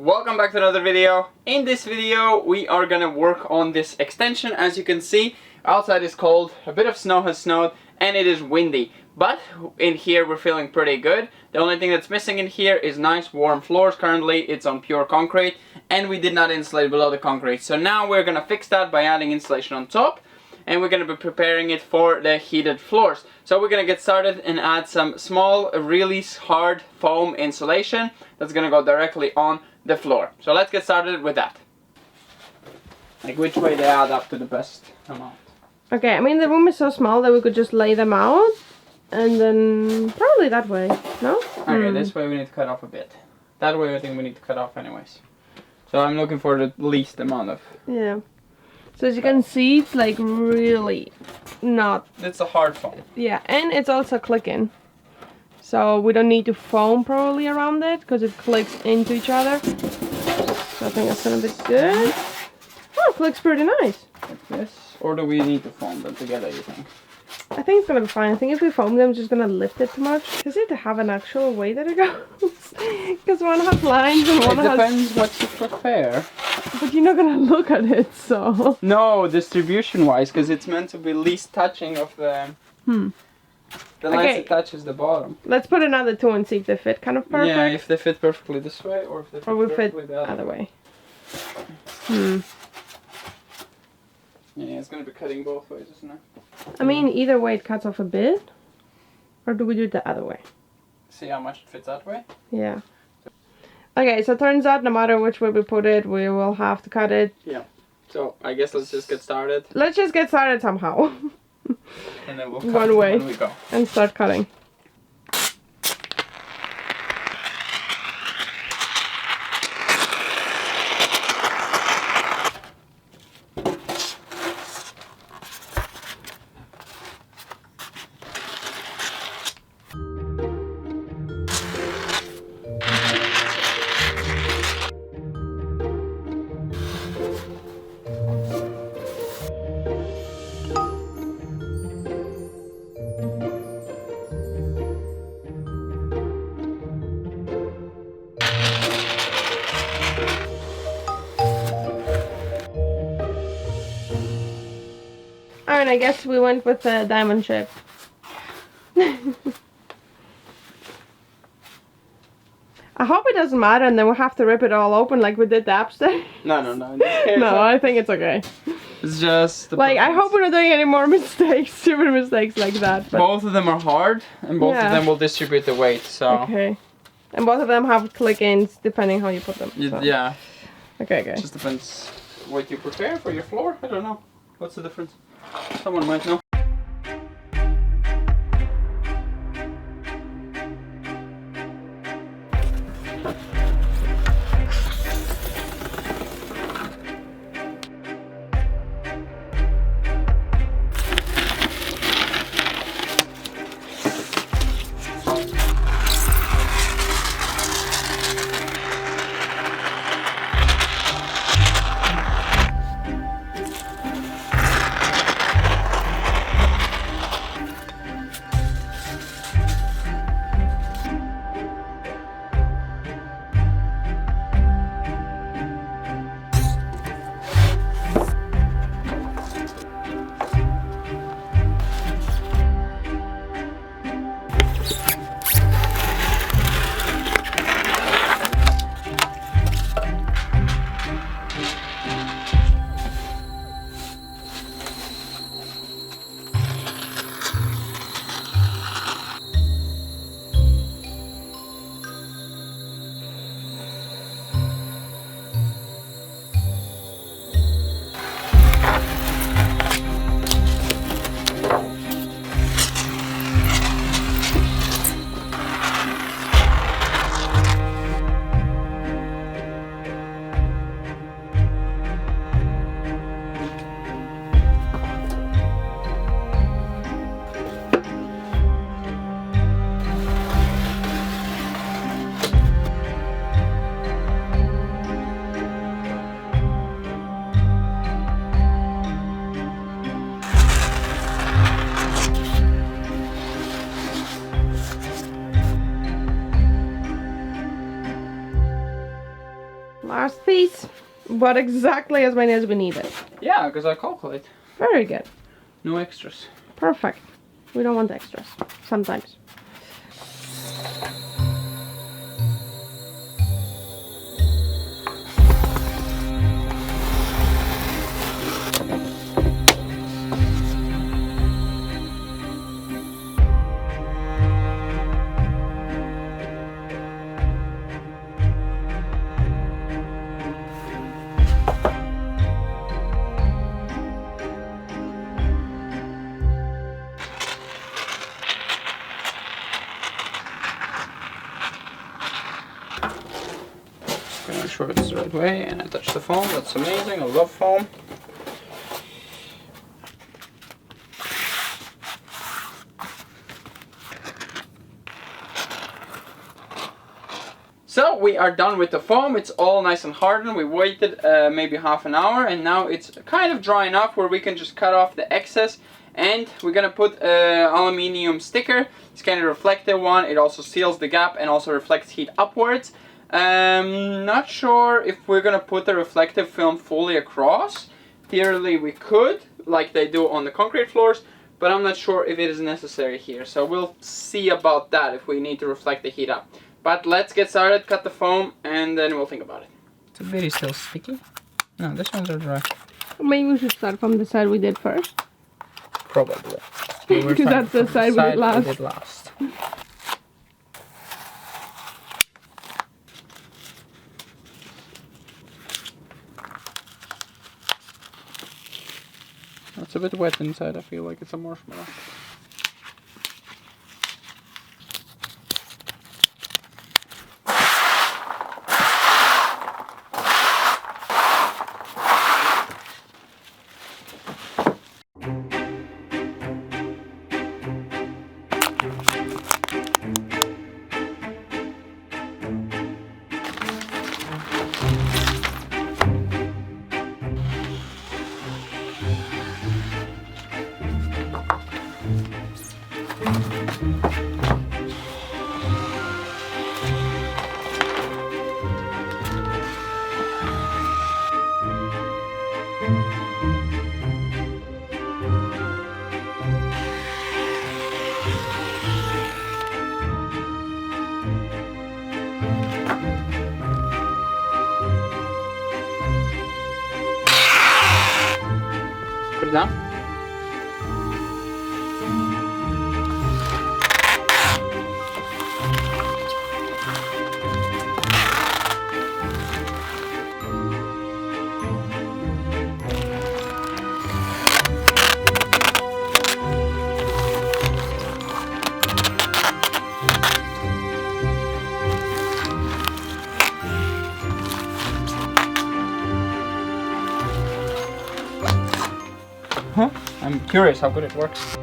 Welcome back to another video. In this video we are gonna work on this extension. As you can see, outside is cold, a bit of snow has snowed and it is windy, but in here we're feeling pretty good. The only thing that's missing in here is nice warm floors. Currently it's on pure concrete and we did not insulate below the concrete, so now we're gonna fix that by adding insulation on top, and we're going to be preparing it for the heated floors. So we're going to get started and add some small, really hard foam insulation that's going to go directly on the floor. So let's get started with that. Like which way they add up to the best amount. Okay, I mean the room is so small that we could just lay them out and then probably that way, no? Okay, this way we need to cut off a bit. That way I think we need to cut off anyways. So I'm looking for the least amount of... Yeah. So as you can see, it's like really not... It's a hard foam. Yeah, and it's also clicking. So we don't need to foam probably around it because it clicks into each other. So I think that's gonna be good. Oh, it clicks pretty nice. Like this? Or do we need to foam them together, you think? I think it's gonna be fine. I think if we foam them, it's just gonna lift it too much. Does it have an actual way that it goes? Because one has lines and one has... It depends what you prefer. But you're not gonna look at it, so... No, distribution-wise, because it's meant to be least touching of the... The lines it touches the bottom. Let's put another two and see if they fit kind of perfect. Yeah, if they fit perfectly this way, or if they fit perfectly the other way. Yeah, it's gonna be cutting both ways, isn't it? I mean, either way it cuts off a bit. Or do we do it the other way? See how much it fits that way? Yeah. Okay, so it turns out no matter which way we put it, we will have to cut it. Yeah. So, I guess let's just get started. Let's just get started somehow. And then we'll cut one way when we go. And start cutting. Alright, I guess we went with the diamond shape. I hope it doesn't matter and then we'll have to rip it all open like we did the upstairs. No. No, I think it's okay. It's just... Like, I hope we're not doing any more mistakes, stupid mistakes like that. But both of them are hard, and both of them will distribute the weight, so... Okay. And both of them have click-ins, depending how you put them. So. Yeah. Okay. It just depends what you prepare for your floor. I don't know. What's the difference? Someone might know. Last piece, but exactly as many as we needed. Yeah, because I calculate. Very good. No extras. Perfect. We don't want extras sometimes. Gonna ensure it's the right way, and I touch the foam. That's amazing. I love foam. So we are done with the foam. It's all nice and hardened. We waited maybe half an hour, and now it's kind of dry enough where we can just cut off the excess. And we're gonna put aluminium sticker. It's kind of reflective one. It also seals the gap and also reflects heat upwards. Not sure if we're gonna put the reflective film fully across. Theoretically we could, like they do on the concrete floors, but I'm not sure if it is necessary here. So we'll see about that if we need to reflect the heat up. But let's get started, cut the foam, and then we'll think about it. It's a bit still sticky. No, this ones are dry. Maybe we should start from the side we did first. Probably. Because that's the side we did last. It's a bit wet inside. I feel like it's a marshmallow. Put it down. Huh? I'm curious how good it works.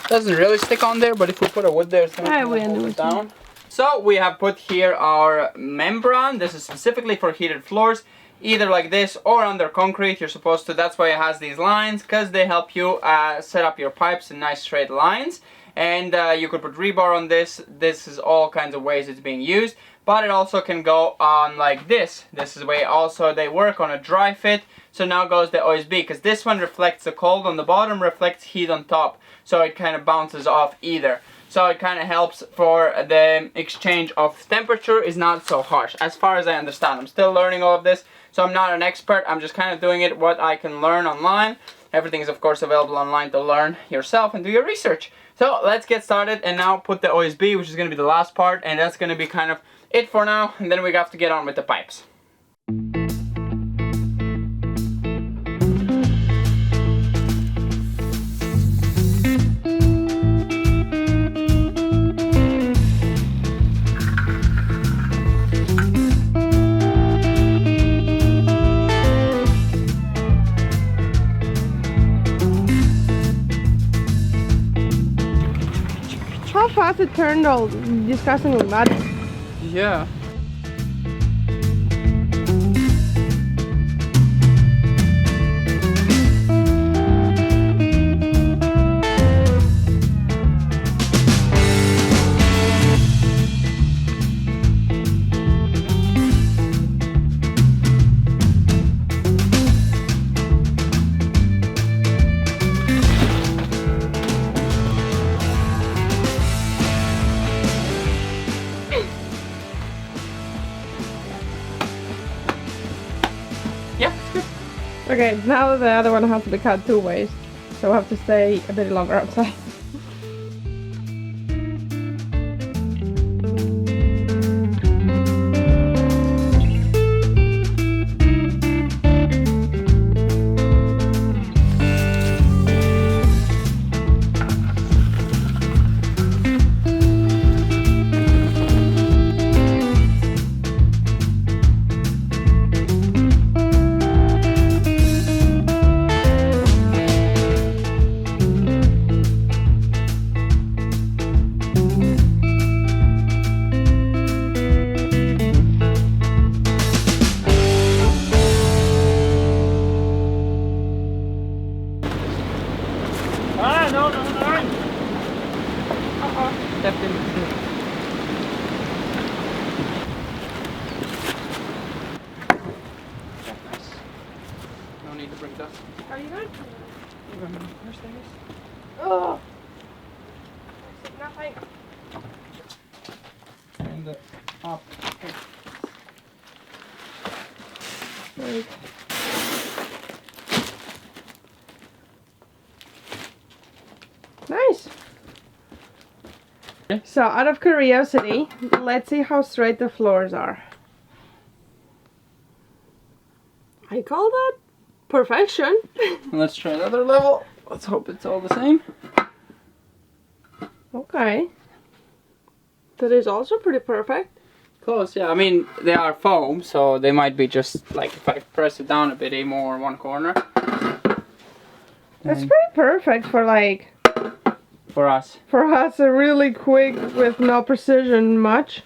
Doesn't really stick on there, but if we put a wood there, it's gonna hold it down. So we have put here our membrane. This is specifically for heated floors, either like this or under concrete. You're supposed to, that's why it has these lines, because they help you set up your pipes in nice straight lines. And you could put rebar on this. This is all kinds of ways it's being used, but it also can go on like this. This is the way also they work on a dry fit. So now goes the OSB, because this one reflects the cold on the bottom, reflects heat on top. So it kind of bounces off either. So it kind of helps for the exchange of temperature is not so harsh, as far as I understand. I'm still learning all of this, so I'm not an expert. I'm just kind of doing it what I can learn online. Everything is of course available online to learn yourself and do your research. So let's get started and now put the OSB, which is going to be the last part, and that's going to be kind of it for now, and then we have to get on with the pipes. How fast it turned all disgustingly muddy. Yeah. Yeah, it's good. Okay, now the other one has to be cut 2 ways, so we'll have to stay a bit longer outside. Ah, no. Stepped in. Yeah, nice. No need to bring dust. Are you good? Where's things? Oh! I see nothing. And the up. Wait. Nice! Okay. So, out of curiosity, let's see how straight the floors are. I call that perfection. Let's try another level. Let's hope it's all the same. Okay. That is also pretty perfect. Close, yeah. I mean, they are foam, so they might be just like if I press it down a bit more one corner. That's pretty perfect for like, For us. for us, a really quick with no precision much.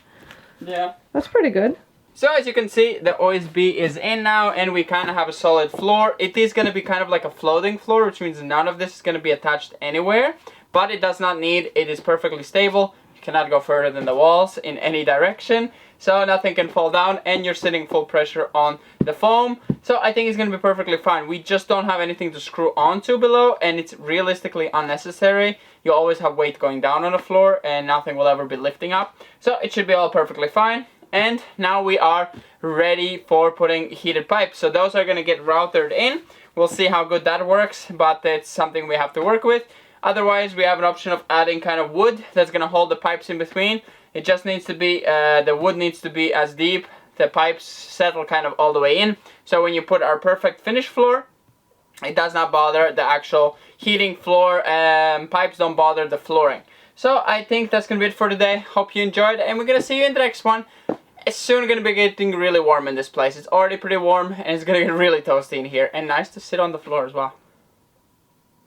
Yeah. That's pretty good. So as you can see, the OSB is in now and we kind of have a solid floor. It is going to be kind of like a floating floor, which means none of this is going to be attached anywhere. But it does not need, it is perfectly stable. You cannot go further than the walls in any direction. So nothing can fall down and you're sitting full pressure on the foam. So I think it's going to be perfectly fine. We just don't have anything to screw onto below and it's realistically unnecessary. You always have weight going down on the floor and nothing will ever be lifting up. So it should be all perfectly fine. And now we are ready for putting heated pipes. So those are going to get routed in. We'll see how good that works, but it's something we have to work with. Otherwise, we have an option of adding kind of wood that's going to hold the pipes in between. It just needs to be, the wood needs to be as deep, the pipes settle kind of all the way in. So when you put our perfect finished floor, it does not bother the actual heating floor, pipes don't bother the flooring. So I think that's going to be it for today. Hope you enjoyed and we're going to see you in the next one. It's soon going to be getting really warm in this place. It's already pretty warm and it's going to get really toasty in here and nice to sit on the floor as well.